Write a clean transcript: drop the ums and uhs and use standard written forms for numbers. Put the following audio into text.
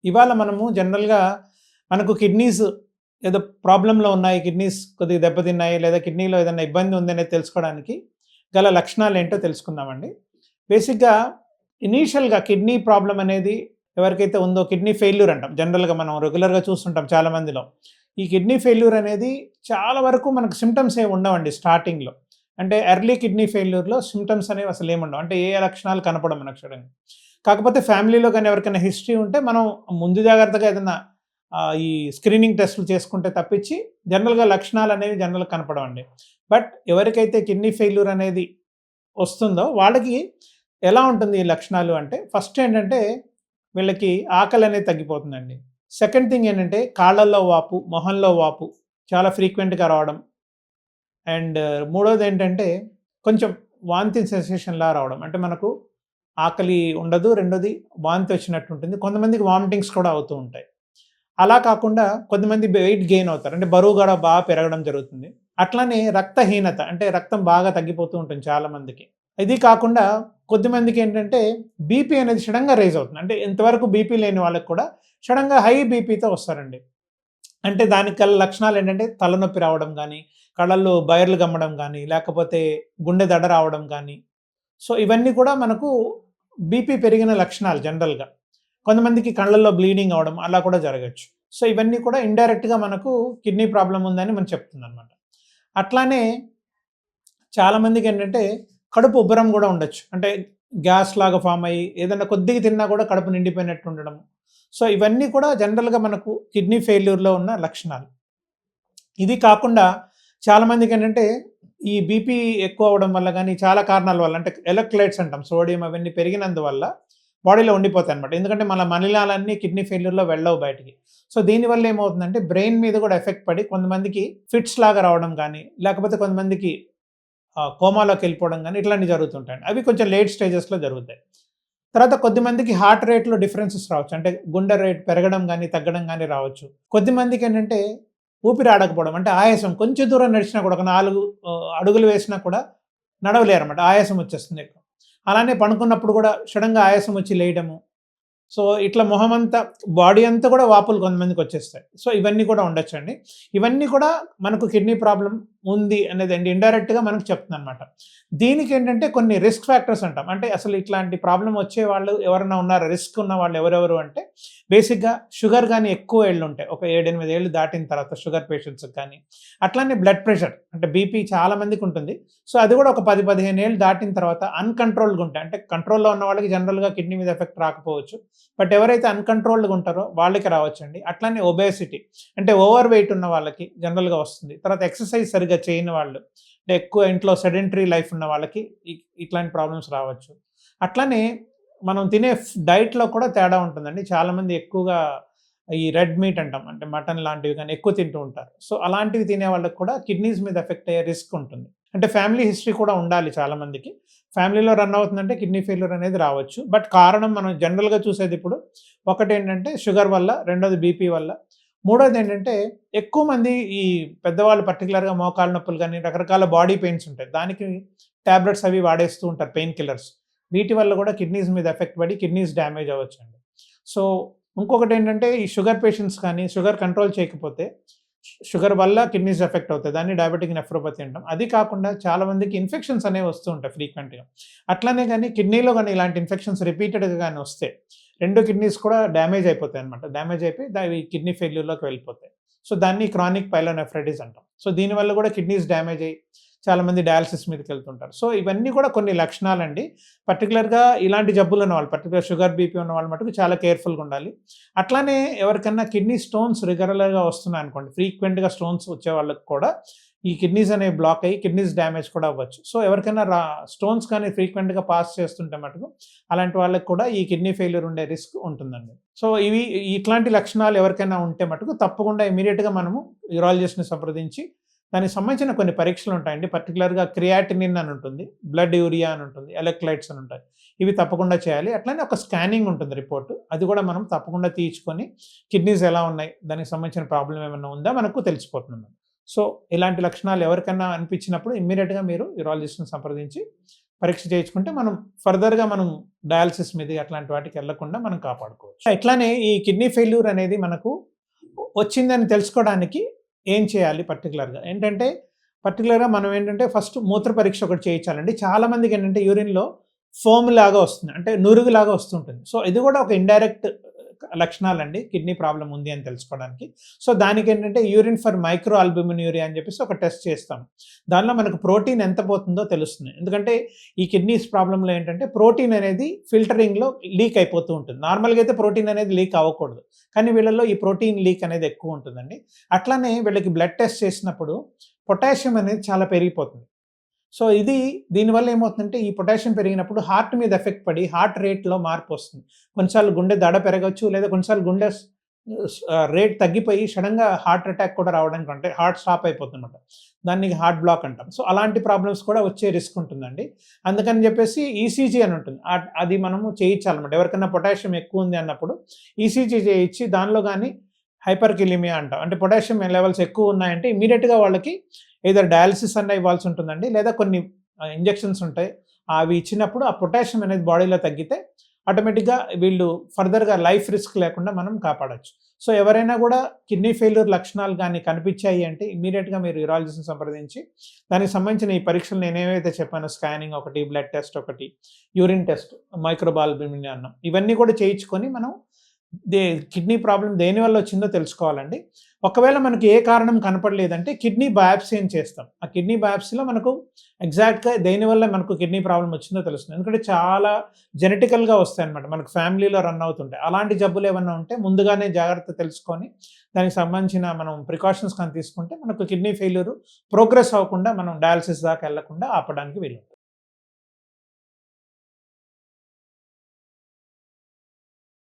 ఇవాళ మనము జనరల్‌గా మనకు కిడ్నీస్ ఏదో ప్రాబ్లమ్‌లో ఉన్నాయి. కిడ్నీస్ కొద్దిగా దెబ్బతిన్నాయి లేదా కిడ్నీలో ఏదైనా ఇబ్బంది ఉందనేది తెలుసుకోవడానికి గల లక్షణాలేంటో తెలుసుకుందామండి. బేసిక్‌గా ఇనీషియల్‌గా కిడ్నీ ప్రాబ్లమ్ అనేది ఎవరికైతే ఉందో కిడ్నీ ఫెయిల్యూర్ అంటాం. జనరల్‌గా మనం రెగ్యులర్‌గా చూస్తుంటాం చాలా మందిలో. ఈ కిడ్నీ ఫెయిల్యూర్ అనేది చాలా వరకు మనకు సింప్టమ్స్ ఏమి ఉండవండి స్టార్టింగ్‌లో. అంటే ఎర్లీ కిడ్నీ ఫెయిల్యూర్‌లో సింప్టమ్స్ అనేవి అసలేముండవు. అంటే ఏ లక్షణాలు కనపడవు మనకు సడెన్‌గా. కాకపోతే ఫ్యామిలీలో గాని ఎవరికైనా హిస్టరీ ఉంటే మనం ముందు జాగ్రత్తగా ఏదన్నా ఈ స్క్రీనింగ్ టెస్ట్‌లు చేసుకుంటే తప్పించి జనరల్‌గా లక్షణాలనేవి జనరల్‌గా కనపడవండి. బట్ ఎవరికైతే కిడ్నీ ఫెయిల్యూర్ అనేది వస్తుందో వాళ్ళకి ఎలా ఉంటుంది ఈ లక్షణాలు అంటే ఫస్ట్ ఏంటంటే వీళ్ళకి ఆకలనేది తగ్గిపోతుందండి. సెకండ్ థింగ్ ఏంటంటే కాళ్ళల్లో వాపు, మొహంలో వాపు చాలా ఫ్రీక్వెంట్‌గా రావడం. అండ్ మూడోదేంటంటే కొంచెం వామిటింగ్ సెన్సేషన్‌లా రావడం. అంటే మనకు ఆకలి ఉండదు. రెండోది వాంతి వచ్చినట్టు ఉంటుంది. కొంతమందికి వామిటింగ్స్ కూడా అవుతూ ఉంటాయి. అలా కాకుండా కొంతమంది వెయిట్ గెయిన్ అవుతారు. అంటే బరువు కూడా బాగా పెరగడం జరుగుతుంది. అట్లనే రక్తహీనత అంటే రక్తం బాగా తగ్గిపోతూ ఉంటుంది చాలా మందికి. ఇది కాకుండా కొద్దిమందికేంటంటే బీపీ అనేది సడెన్‌గా రైజ్ అవుతుంది. అంటే ఇంతవరకు బీపీ లేని వాళ్ళకి కూడా సడెన్‌గా హై బీపీతో వస్తారండి. అంటే దానికి గల లక్షణాలేంటంటే తలనొప్పి రావడం గానీ, కళ్ళల్లో బైర్లు గమ్మడం గానీ, లేకపోతే గుండె దడ రావడం గానీ, సో, ఇవన్నీ కూడా మనకు బీపీ పెరిగిన లక్షణాలు జనరల్‌గా. కొంతమందికి కళ్ళల్లో బ్లీడింగ్ అవ్వడం అలా కూడా జరగొచ్చు. సో, ఇవన్నీ కూడా ఇండైరెక్ట్‌గా మనకు కిడ్నీ ప్రాబ్లమ్ ఉందని మనం చెప్తుందనమాట. అట్లానే చాలామందికేంటంటే కడుపు ఉబ్బరం గూడా ఉండొచ్చు. అంటే గ్యాస్ లాగా ఫార్మ్ అయ్యి ఏదన్నా కొద్దిగా తిన్నా కూడా కడుపు నిండిపోయినట్టు ఉండడం. సో, ఇవన్నీ కూడా జనరల్‌గా మనకు కిడ్నీ ఫెయిల్యూర్‌లో ఉన్న లక్షణాలు. ఇది కాకుండా చాలామందికేంటంటే, ఈ బీపీ ఎక్కువ అవ్వడం వల్ల గానీ, చాలా కారణాల వల్ల అంటే ఎలక్ట్రోలైట్స్ అంటాం. సోడియం అవన్నీ పెరిగినందువల్ల బాడీలో ఉండిపోతాయన్నమాట. ఎందుకంటే మన మలినాలన్నీ కిడ్నీ ఫెయిల్యూర్‌లో వెళ్ళవు బయటికి. సో, దీనివల్ల ఏమవుతుందంటే బ్రెయిన్ మీద కూడా ఎఫెక్ట్ పడి కొంతమందికి ఫిట్స్ లాగా రావడం గానీ, లేకపోతే కొంతమందికి కోమాలోకెళ్ళిపోవడం గానీ, ఇట్లాంటివి జరుగుతుంటాయండి. అవి కొంచెం లేట్ స్టేజెస్‌లో జరుగుతాయి. తర్వాత కొద్దిమందికి హార్ట్ రేట్‌లో డిఫరెన్సెస్ రావచ్చు. అంటే గుండె రేట్ పెరగడం గానీ, తగ్గడం గానీ రావచ్చు. కొద్దిమందికేంటంటే ఊపిరి ఆడకపోవడం. అంటే ఆయాసం కొంచెం దూరం నడిచినా కూడా ఒక 4 అడుగులు వేసినా కూడా నడవలేరన్నమాట. ఆయాసం వచ్చేస్తుంది ఎక్కువ. అలానే పడుకున్నప్పుడు కూడా సడెన్‌గా ఆయాసం వచ్చి లేయడము. సో, ఇట్లా మొహమంతా బాడీ అంతా కూడా వాపులు కొంతమందికొచ్చేస్తాయి. సో, ఇవన్నీ కూడా ఉండొచ్చండి. ఇవన్నీ కూడా మనకు కిడ్నీ ప్రాబ్లమ్ ఉంది అనేదండి ఇండైరెక్ట్‌గా మనకు చెప్తుందనమాట. దీనికేంటంటే కొన్ని రిస్క్ ఫ్యాక్టర్స్ అంటాం. అంటే అసలు ఇట్లాంటి ప్రాబ్లమ్ వచ్చేవాళ్ళు ఎవరైనా ఉన్నారా? రిస్క్ ఉన్న వాళ్ళు ఎవరెవరు అంటే బేసిక్‌గా షుగర్ గాని ఎక్కువ ఏళ్లుంటాయి. ఒక 7, 8 ఏళ్ళు దాటిన తర్వాత షుగర్ పేషెంట్స్‌కి కానీ, అట్లానే బ్లడ్ ప్రెషర్ అంటే బీపీ చాలా మందికుంటుంది. సో, అది కూడా ఒక 10, 15 ఏళ్ళు దాటిన తర్వాత అన్‌కంట్రోల్డ్‌గా ఉంటాయి. అంటే కంట్రోల్‌లో ఉన్న వాళ్ళకి జనరల్‌గా కిడ్నీ మీద ఎఫెక్ట్ రాకపోవచ్చు. బట్ ఎవరైతే అన్‌కంట్రోల్డ్‌గా ఉంటారో వాళ్ళకి రావచ్చండి. అట్లనే ఒబేసిటీ అంటే ఓవర్ వెయిట్ ఉన్న వాళ్ళకి జనరల్‌గా వస్తుంది. తర్వాత ఎక్సర్‌సైజ్ సరిగ్గా చేయని వాళ్ళు, అంటే ఎక్కువ ఇంట్లో సెడెంటరీ లైఫ్ ఉన్న వాళ్ళకి ఇట్లాంటి ప్రాబ్లమ్స్ రావచ్చు. అట్లనే మనం తినే డైట్‌లో కూడా తేడా ఉంటుందండి. చాలామంది ఎక్కువగా ఈ రెడ్ మీట్ అంటాం. అంటే మటన్ లాంటివి గాని ఎక్కువ తింటూ ఉంటారు. సో, అలాంటివి తినే వాళ్ళకి కూడా కిడ్నీస్ మీద ఎఫెక్ట్ అయ్యే రిస్క్ ఉంటుంది. అంటే ఫ్యామిలీ హిస్టరీ కూడా ఉండాలి చాలా మందికి. ఫ్యామిలీలో రన్ అవుతుందంటే కిడ్నీ ఫెయిల్యూర్ అనేది రావచ్చు. బట్ కారణం మనం జనరల్‌గా చూసేది ఇప్పుడు ఒకటేంటంటే షుగర్ వల్ల, రెండోది బీపీ వల్ల, మూడోదేంటంటే ఎక్కువ మంది ఈ పెద్దవాళ్ళు పర్టిక్యులర్‌గా మోకాళ్ళ నొప్పులు గాని, రకరకాల బాడీ పెయిన్స్ ఉంటాయి. దానికి టాబ్లెట్స్ అవి వాడేస్తూ ఉంటారు పెయిన్ కిల్లర్స్. వీటి వల్ల కూడా కిడ్నీస్ మీద ఎఫెక్ట్ పడి కిడ్నీస్ డ్యామేజ్ అవ్వచ్చండి. సో, ఇంకొకటేంటంటే ఈ షుగర్ పేషెంట్స్ కానీ షుగర్ కంట్రోల్ చేయకపోతే షుగర్ వల్ల కిడ్నీస్ ఎఫెక్ట్ అవుతాయి. దాన్ని డయాబెటిక్ నెఫ్రోపతి అంటాం. అది కాకుండా చాలా మందికి ఇన్ఫెక్షన్స్ అనేవి వస్తూ ఉంటాయి ఫ్రీక్వెంట్‌గా. అట్లనే గాని కిడ్నీలో గాని ఇలాంటి ఇన్ఫెక్షన్స్ రిపీటెడ్‌గా గాని వస్తే 2 కిడ్నీస్ కూడా డ్యామేజ్ అయిపోతాయన్నమాట. డ్యామేజ్ అయిపోయి అవి కిడ్నీ ఫెయిల్యూర్‌లోకి వెళ్ళిపోతాయి. సో, దాన్ని క్రానిక్ పైలోనెఫ్రైటిస్ అంటాం. సో, దీనివల్ల కూడా కిడ్నీస్ డ్యామేజ్ అయ్యి చాలామంది డయాలిసిస్ మీదకెళ్తుంటారు. సో, ఇవన్నీ కూడా కొన్ని లక్షణాలండి. పర్టిక్యులర్‌గా ఇలాంటి జబ్బులు ఉన్నవాళ్ళు పర్టిక్యులర్ షుగర్, బీపీ ఉన్నవాళ్ళు మటుకు చాలా కేర్‌ఫుల్‌గా ఉండాలి. అట్లానే ఎవరికన్నా కిడ్నీ స్టోన్స్ రెగ్యులర్‌గా వస్తున్నాయనుకోండి, ఫ్రీక్వెంట్‌గా స్టోన్స్ వచ్చే వాళ్ళకి కూడా ఈ కిడ్నీస్ అనేవి బ్లాక్ అయ్యి కిడ్నీస్ డ్యామేజ్ కూడా అవ్వచ్చు. సో, ఎవరికైనా స్టోన్స్ కానీ ఫ్రీక్వెంట్‌గా పాస్ చేస్తుంటే మటుకు అలాంటి వాళ్ళకి కూడా ఈ కిడ్నీ ఫెయిల్యూర్ ఉండే రిస్క్ ఉంటుందండి. సో, ఇట్లాంటి లక్షణాలు ఎవరికైనా ఉంటే మటుకు తప్పకుండా ఇమ్మీడియేట్‌గా మనము యూరాలజిస్ట్‌ని సంప్రదించి దానికి సంబంధించిన కొన్ని పరీక్షలుంటాయండి. పర్టిక్యులర్‌గా క్రియాటినిన్ అని ఉంటుంది. బ్లడ్ యూరియా అని ఉంటుంది. ఎలక్ట్రోలైట్స్ అని ఉంటాయి. ఇవి తప్పకుండా చేయాలి. అట్లనే ఒక స్కానింగ్ ఉంటుంది రిపోర్ట్. అది కూడా మనం తప్పకుండా తీయించుకొని కిడ్నీస్ ఎలా ఉన్నాయి? దానికి సంబంధించిన ప్రాబ్లమ్ ఏమన్నా ఉందా? మనకు తెలిసిపోతుంది. సో, ఇలాంటి లక్షణాలు ఎవరికన్నా అనిపించినప్పుడు ఇమ్మీడియేట్‌గా మీరు యూరాలజిస్ట్‌ని సంప్రదించి పరీక్ష చేయించుకుంటే మనం ఫర్దర్‌గా మనం డయాలిసిస్ మీదకి అట్లాంటి వాటికి వెళ్ళకుండా మనం కాపాడుకోవచ్చు. ఇట్లానే ఈ కిడ్నీ ఫెయిల్యూర్ అనేది మనకు వచ్చిందని తెలుసుకోవడానికి ఏం చేయాలి పర్టిక్యులర్‌గా ఏంటంటే, పర్టిక్యులర్‌గా మనం ఏంటంటే ఫస్ట్ మూత్ర పరీక్ష ఒకటి చేయించాలండి. చాలా మందికేంటంటే యూరిన్‌లో ఫోమ్ లాగా వస్తుంది. అంటే నురుగులాగా వస్తుంటుంది. సో, ఇది కూడా ఒక ఇండైరెక్ట్ లక్షణాలండి కిడ్నీ ప్రాబ్లమ్ ఉంది అని తెలుసుకోవడానికి. సో, దానికేంటంటే యూరిన్ ఫర్ మైక్రో ఆల్బుమిన్యూరియా అని చెప్పేసి ఒక టెస్ట్ చేస్తాం. దానిలో మనకు ప్రోటీన్ ఎంత పోతుందో తెలుస్తుంది. ఎందుకంటే ఈ కిడ్నీస్ ప్రాబ్లమ్‌లో ఏంటంటే ప్రోటీన్ అనేది ఫిల్టరింగ్‌లో లీక్ అయిపోతూ ఉంటుంది. నార్మల్‌గా అయితే ప్రోటీన్ అనేది లీక్ అవ్వకూడదు. కానీ వీళ్ళలో ఈ ప్రోటీన్ లీక్ అనేది ఎక్కువ ఉంటుందండి. అట్లానే వీళ్ళకి బ్లడ్ టెస్ట్ చేసినప్పుడు పొటాషియం అనేది చాలా పెరిగిపోతుంది. సో, దీనివల్ల ఏమవుతుందంటే ఈ పొటాషియం పెరిగినప్పుడు హార్ట్ మీద ఎఫెక్ట్ పడి హార్ట్ రేట్‌లో మార్పొస్తుంది. కొన్నిసార్లు గుండె దడ పెరగొచ్చు. లేదా కొన్నిసార్లు గుండె రేట్ తగ్గిపోయి సడెన్‌గా హార్ట్ అటాక్ కూడా రావడానికి అంటే హార్ట్ స్టాప్ అయిపోతుందన్నమాట. దాన్ని హార్ట్ బ్లాక్ అంటాం. సో, అలాంటి ప్రాబ్లమ్స్ కూడా వచ్చే రిస్క్ ఉంటుందండి. అందుకని చెప్పేసి ఈసీజీ అని ఉంటుంది. అది మనము చేయించాలన్నమాట. ఎవరికైనా పొటాషియం ఎక్కువ ఉంది అన్నప్పుడు ఈసీజీ చేయించి దానిలో గాని హైపర్‌కిలిమియా అంటాం. అంటే పొటాషియం లెవెల్స్ ఎక్కువ ఉన్నాయంటే ఇమ్మీడియేట్‌గా వాళ్ళకి ఎయిదర్ డయాలిసిస్ అన్నా ఇవ్వాల్సి ఉంటుందండి. లేదా కొన్ని ఇంజెక్షన్స్ ఉంటాయి. అవి ఇచ్చినప్పుడు ఆ పొటాషియం అనేది బాడీలో తగ్గితే ఆటోమేటిక్‌గా వీళ్ళు ఫర్దర్‌గా లైఫ్ రిస్క్ లేకుండా మనం కాపాడొచ్చు. సో, ఎవరైనా కూడా కిడ్నీ ఫెయిల్యూర్ లక్షణాలు గాని కనిపించాయి అంటే ఇమ్మీడియేట్‌గా మీరు యూరాలజిస్ట్‌ని సంప్రదించి దానికి సంబంధించిన ఈ పరీక్షలు నేనేవైతే చెప్పానో స్కానింగ్ ఒకటి, బ్లడ్ టెస్ట్ ఒకటి, యూరిన్ టెస్ట్, మైక్రోబాల్బిమిన్ అన్నాం. ఇవన్నీ కూడా చేయించుకొని మనం దే కిడ్నీ ప్రాబ్లమ్ దేనివల్ల వచ్చిందో తెలుసుకోవాలండి. ఒకవేళ మనకి ఏ కారణం కనపడలేదంటే కిడ్నీ బయాప్సీ అని చేస్తాం. ఆ కిడ్నీ బయాప్సీలో మనకు ఎగ్జాక్ట్‌గా దేనివల్ల మనకు కిడ్నీ ప్రాబ్లమ్ వచ్చిందో తెలుస్తుంది. ఎందుకంటే చాలా జెనెటికల్‌గా వస్తాయన్నమాట. మనకు ఫ్యామిలీలో రన్ అవుతుంటాయి. అలాంటి జబ్బులు ఏమన్నా ఉంటే ముందుగానే జాగ్రత్త తెలుసుకొని దానికి సంబంధించిన మనం ప్రికాషన్స్ తీసుకుంటే మనకు కిడ్నీ ఫెయిల్యూర్ ప్రోగ్రెస్ అవ్వకుండా మనం డయాలిసిస్ దాకా వెళ్ళకుండా ఆపడానికి వీలుంటుంది.